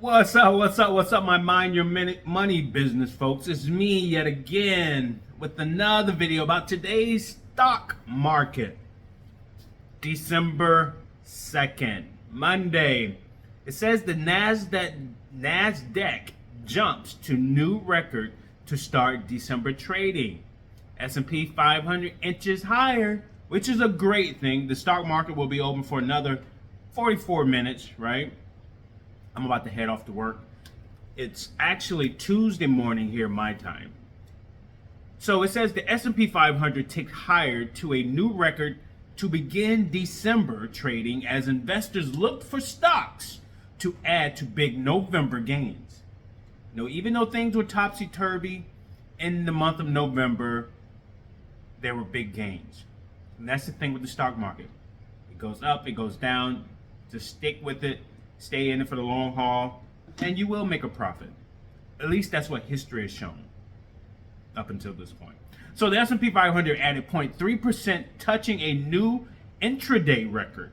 What's up? What's up? What's up, my Mind Your Money business folks? It's me yet again with another video about today's stock market. December 2nd, Monday. It says the Nasdaq jumps to new record to start December trading. S&P 500 inches higher, which is a great thing. The stock market will be open for another 44 minutes, right? I'm about to head off to work. It's actually Tuesday morning here, my time. So it says the S&P 500 ticked higher to a new record to begin December trading as investors looked for stocks to add to big November gains. Even though things were topsy-turvy in the month of November, there were big gains. And that's the thing with the stock market. It goes up, it goes down. Just stick with it. Stay in it for the long haul, and you will make a profit. At least that's what history has shown up until this point. So the S&P 500 added 0.3%, touching a new intraday record.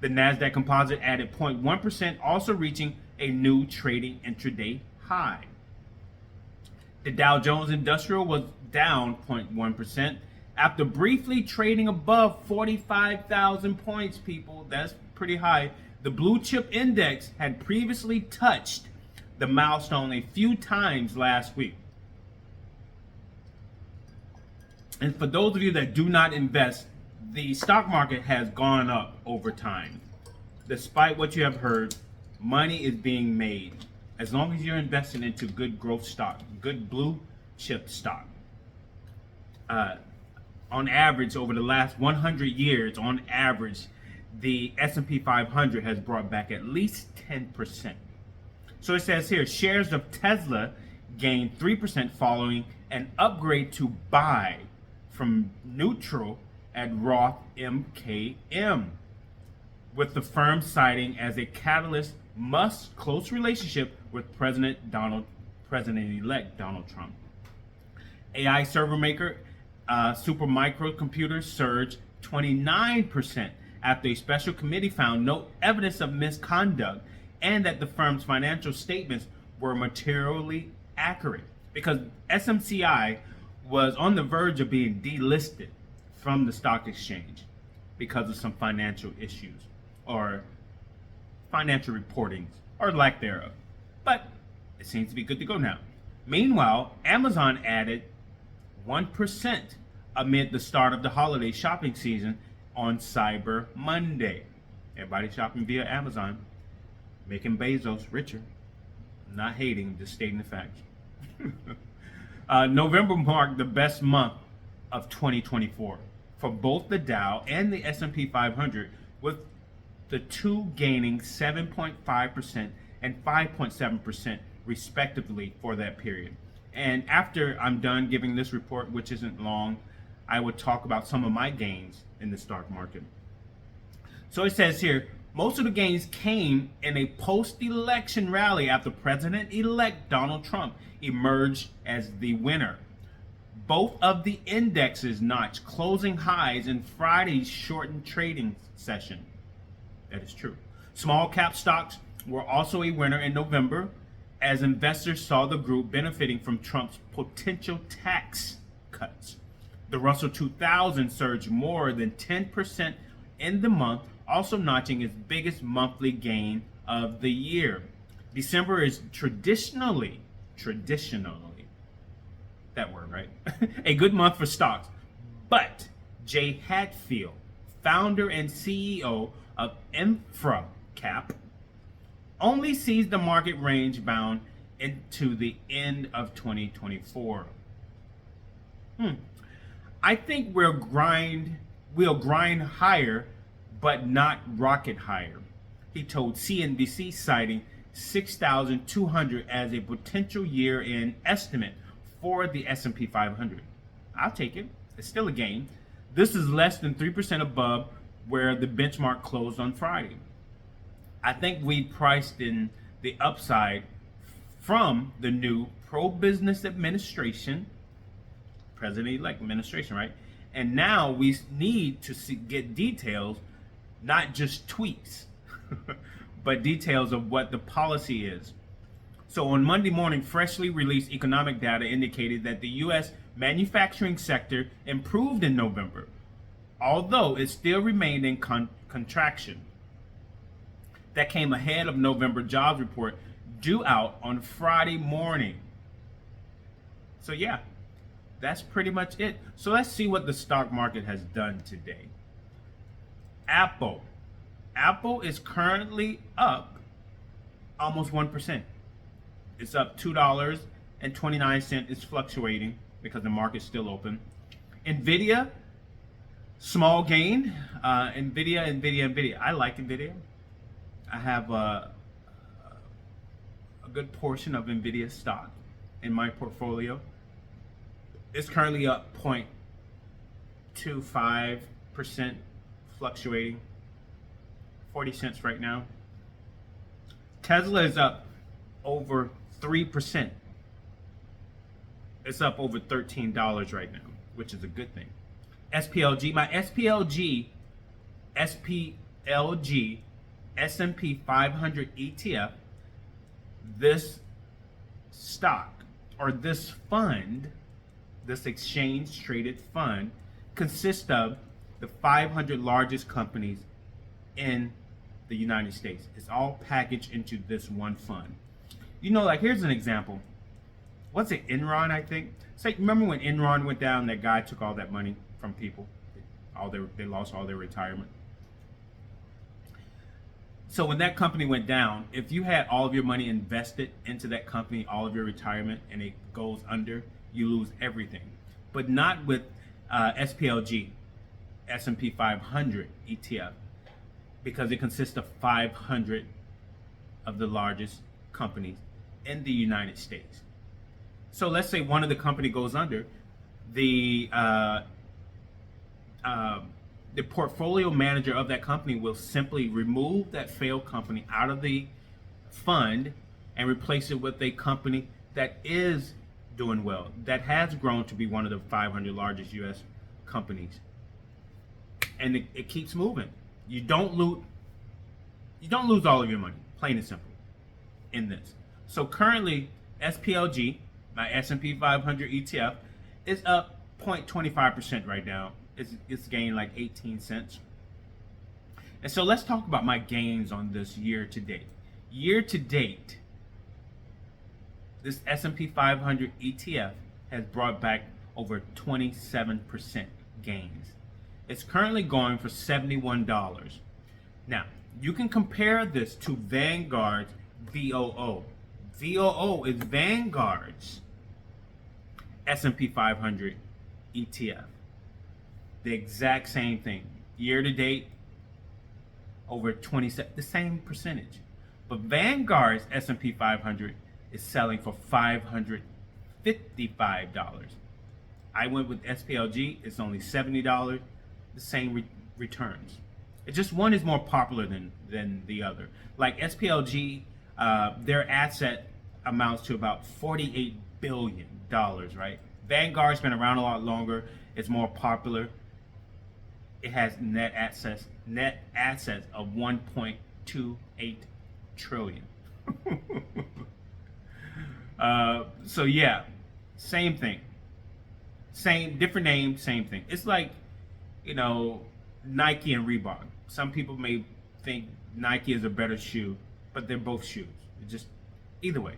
The Nasdaq Composite added 0.1%, also reaching a new trading intraday high. The Dow Jones Industrial was down 0.1% after briefly trading above 45,000 points, people. That's pretty high. The blue chip index had previously touched the milestone a few times last week. And for those of you that do not invest, the stock market has gone up over time. Despite what you have heard, money is being made as long as you're investing into good growth stock, good blue chip stock. On average, over the last 100 years, on average, the S&P 500 has brought back at least 10%. So it says here, shares of Tesla gained 3% following an upgrade to buy from neutral at Roth MKM, with the firm citing as a catalyst Musk's close relationship with President-elect Donald Trump. AI server maker Supermicro Computers surged 29% after a special committee found no evidence of misconduct and that the firm's financial statements were materially accurate, because SMCI was on the verge of being delisted from the stock exchange because of some financial issues or financial reporting or lack thereof. But it seems to be good to go now. Meanwhile, Amazon added 1% amid the start of the holiday shopping season on Cyber Monday. Everybody shopping via Amazon, making Bezos richer. I'm not hating, just stating the facts. November marked the best month of 2024 for both the Dow and the S&P 500, with the two gaining 7.5% and 5.7% respectively for that period. And after I'm done giving this report, which isn't long, I would talk about some of my gains in the stock market. So it says here, most of the gains came in a post-election rally after President-elect Donald Trump emerged as the winner. Both of the indexes notched closing highs in Friday's shortened trading session. That is true. Small cap stocks were also a winner in November, as investors saw the group benefiting from Trump's potential tax cuts. The Russell 2000 surged more than 10% in the month, also notching its biggest monthly gain of the year. December is traditionally, that word, right? A good month for stocks. But Jay Hatfield, founder and CEO of InfraCap, only sees the market range bound into the end of 2024. I think we'll grind higher, but not rocket higher, he told CNBC, citing 6,200 as a potential year-end estimate for the S&P 500. I'll take it. It's still a gain. This is less than 3% above where the benchmark closed on Friday. I think we priced in the upside from the new pro-business administration, President-elect administration, right? And now we need to get details, not just tweets. but details of what the policy is. So on Monday morning, freshly released economic data indicated that the U.S. manufacturing sector improved in November, although it still remained in contraction. That came ahead of November jobs report due out on Friday morning. So yeah, that's pretty much it. So let's see what the stock market has done today. Apple is currently up almost 1%. It's up $2.29. It's fluctuating because the market's still open. Nvidia, small gain. Nvidia. I like Nvidia. I have a good portion of Nvidia stock in my portfolio. It's currently up 0.25%, fluctuating. 40 cents right now. Tesla is up over 3%. It's up over $13 right now, which is a good thing. SPLG, my SPLG S&P 500 ETF, this stock or this fund, this exchange traded fund, consists of the 500 largest companies in the United States. It's all packaged into this one fund. You know, like here's an example. What's it, Enron, I think? Say, remember when Enron went down, that guy took all that money from people? They lost all their retirement. So when that company went down, if you had all of your money invested into that company, all of your retirement, and it goes under, you lose everything. But not with SPLG, S&P 500 ETF, because it consists of 500 of the largest companies in the United States. So let's say one of the company goes under, the portfolio manager of that company will simply remove that failed company out of the fund and replace it with a company that is doing well, that has grown to be one of the 500 largest U.S. companies. And it keeps moving. You don't lose all of your money, plain and simple, in this. So currently, SPLG, my S&P 500 ETF, is up 0.25% right now. It's gained like 18 cents. And so let's talk about my gains on this year to date. Year to date, this S&P 500 ETF has brought back over 27% gains. It's currently going for $71. Now, you can compare this to Vanguard's VOO. VOO is Vanguard's S&P 500 ETF. The exact same thing. Year to date, over 27, the same percentage. But Vanguard's S&P 500 is selling for $555. I went with SPLG, it's only $70, the same returns. It just one is more popular than the other. Like SPLG, their asset amounts to about $48 billion, right? Vanguard's been around a lot longer, it's more popular. It has net assets of 1.28 trillion. So yeah, same thing. Same, different name, same thing. It's like, you know, Nike and Reebok. Some people may think Nike is a better shoe, but they're both shoes. It's just, either way.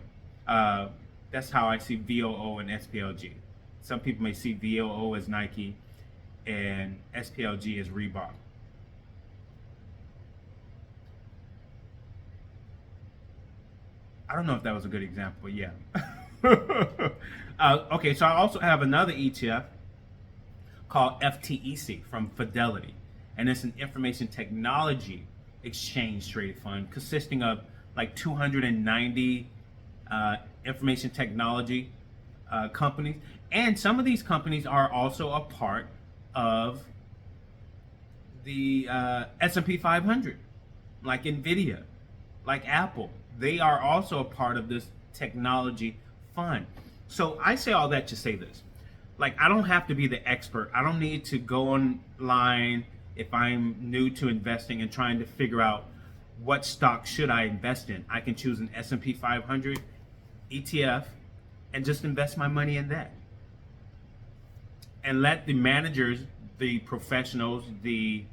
That's how I see VOO and SPLG. Some people may see VOO as Nike and SPLG as Reebok. I don't know if that was a good example, but yeah. Okay, so I also have another ETF called FTEC from Fidelity, and it's an information technology exchange traded fund consisting of like 290 information technology companies, and some of these companies are also a part of the S&P 500, like Nvidia, like Apple. They are also a part of this technology fund. So I say all that to say this. Like, I don't have to be the expert. I don't need to go online if I'm new to investing and trying to figure out what stock should I invest in? I can choose an S&P 500 ETF and just invest my money in that. And let the managers, the professionals, the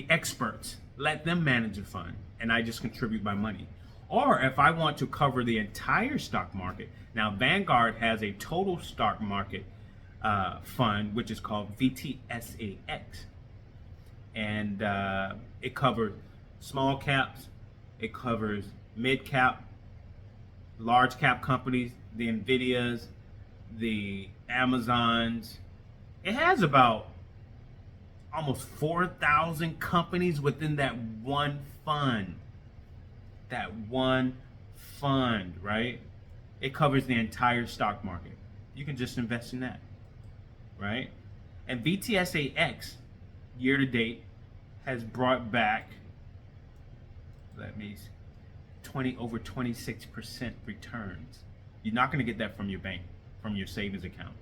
experts, let them manage the fund, and I just contribute my money. Or if I want to cover the entire stock market, now Vanguard has a total stock market fund, which is called VTSAX, and it covers small caps, it covers mid cap, large cap companies, the Nvidias, the Amazons. It has about almost 4,000 companies within that one fund. That one fund, right? It covers the entire stock market. You can just invest in that, right? And VTSAX, year to date, has brought back, over 26% returns. You're not going to get that from your bank, from your savings account.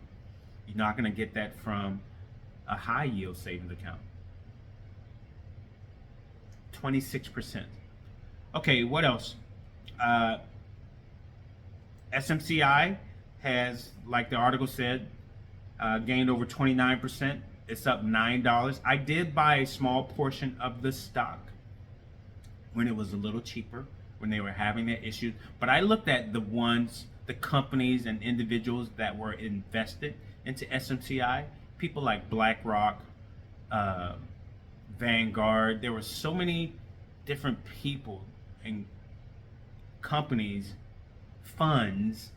You're not going to get that from a high yield savings account. 26%. Okay, what else? SMCI has, like the article said, gained over 29%. It's up $9. I did buy a small portion of the stock when it was a little cheaper, when they were having that issue. But I looked at the companies and individuals that were invested into SMCI, people like BlackRock, Vanguard. There were so many different people and companies, funds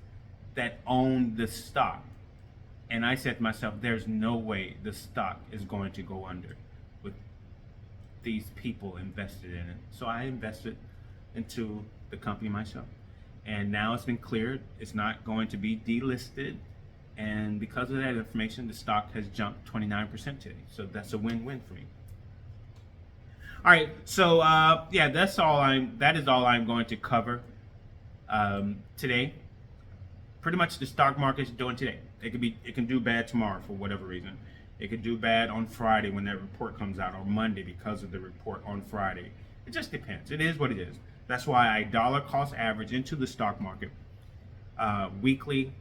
that own the stock. And I said to myself, there's no way the stock is going to go under with these people invested in it. So I invested into the company myself. And now it's been cleared. It's not going to be delisted. And because of that information, the stock has jumped 29% today. So that's a win-win for me. All right, so yeah, that is all I'm going to cover today. Pretty much the stock market is doing today. It can do bad tomorrow for whatever reason. It could do bad on Friday when that report comes out, or Monday because of the report on Friday. It just depends. It is what it is. That's why I dollar cost average into the stock market weekly,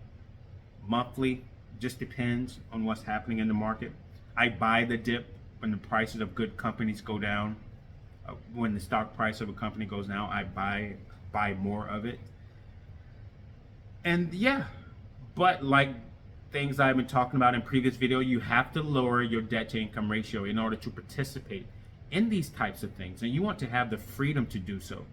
monthly, just depends on what's happening in the market. I buy the dip when the prices of good companies go down. When the stock price of a company goes down, I buy more of it. And yeah, but like things I've been talking about in previous video, you have to lower your debt to income ratio in order to participate in these types of things. And you want to have the freedom to do so.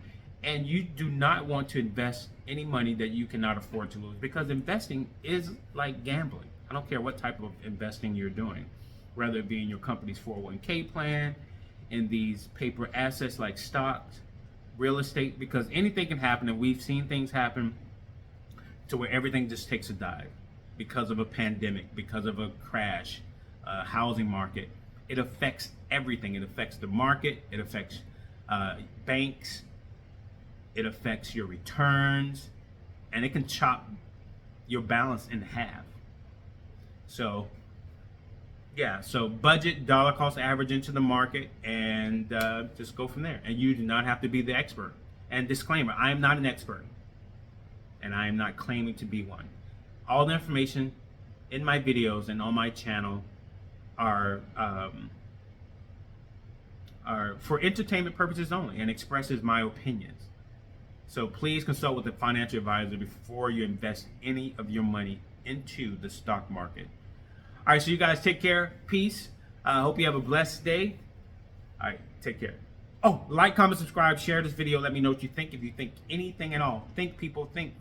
And you do not want to invest any money that you cannot afford to lose, because investing is like gambling. I don't care what type of investing you're doing, whether it be in your company's 401k plan, in these paper assets like stocks, real estate, because anything can happen. And we've seen things happen to where everything just takes a dive because of a pandemic, because of a crash, housing market. It affects everything. It affects the market. It affects banks. It affects your returns, and it can chop your balance in half. So yeah, so budget, dollar cost average into the market, and just go from there. And you do not have to be the expert. And disclaimer, I am not an expert, and I am not claiming to be one. All the information in my videos and on my channel are for entertainment purposes only and expresses my opinions. So please consult with a financial advisor before you invest any of your money into the stock market. All right, so you guys take care. Peace. Hope you have a blessed day. All right, take care. Oh, like, comment, subscribe, share this video. Let me know what you think. If you think anything at all, think, people, think.